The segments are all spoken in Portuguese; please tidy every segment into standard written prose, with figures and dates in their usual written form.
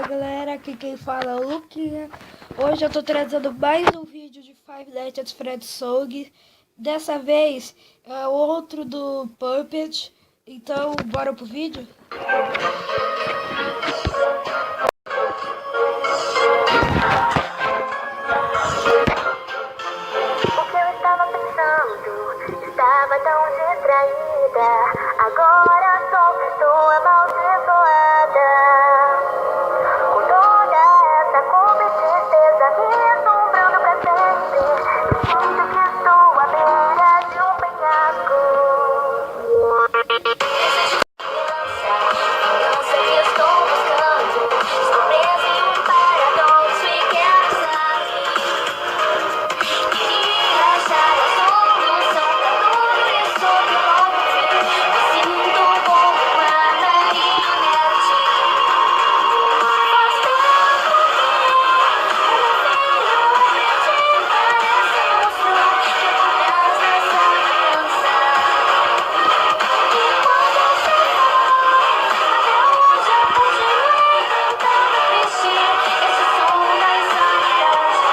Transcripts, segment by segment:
galera, aqui quem fala é o Luquinha. Hoje eu tô trazendo mais um vídeo de Five Nights at Freddy's Song. Dessa vez é outro do Puppet. Então bora pro vídeo? O que eu estava pensando, estava tão distraída. Agora só estou amaldiçoada. Com toda essa culpa e tristeza me assombrando pra sempre, eu sinto que estou à beira de um penhasco. Não sei o que estou buscando. Estou presa em um paradoxo e quero sair. Queria achar a solução pra tudo isso que eu ouvi. Me sinto como uma marionete. Faz tempo que eu não vejo o que parece monstro que por trás dessa dança. Enquanto eu sei até onde eu continuei tentando vestir esse som da insanidade.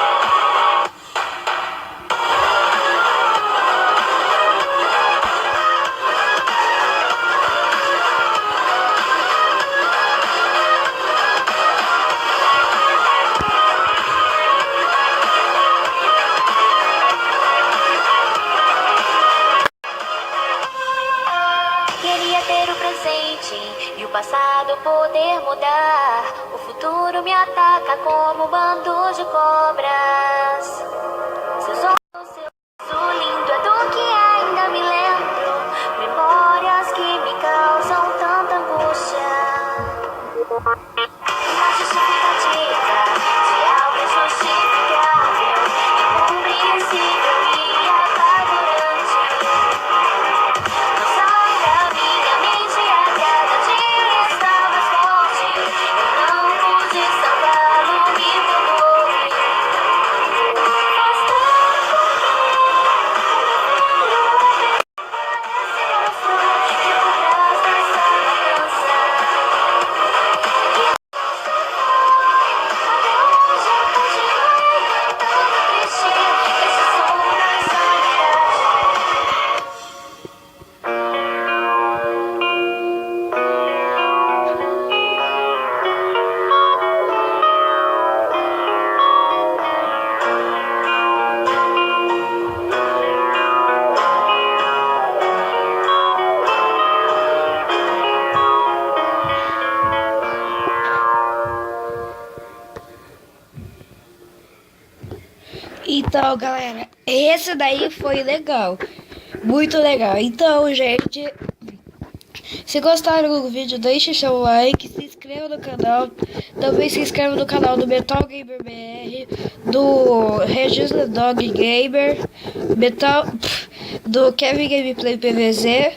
Queria ter o presente e o passado poder mudar. O futuro me ataca como um bando de cobras. Seus olhos, seu sorriso lindo é do que ainda me lembro. Memórias que me causam tanta angústia. Uma justificativa de algo injustificável, incompreensível e apavorante. Não sai da minha mente, a cada dia está mais forte. Eu não pude salvá-lo, me perdoe. Faz tempo que eu não vejo esse monstro que por trás dessa dança. Até hoje eu continuei tentando vestir esse som da insanidade. Então galera, esse daí foi legal, muito legal. Então gente, se gostaram do vídeo, deixe seu like, se inscreva no canal. Também se inscreva no canal do Metal Gamer BR, do Regina Dog Gamer, do Kevin Gameplay PVZ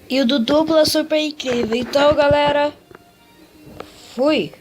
e o do Dupla Super Incrível. Então galera, fui!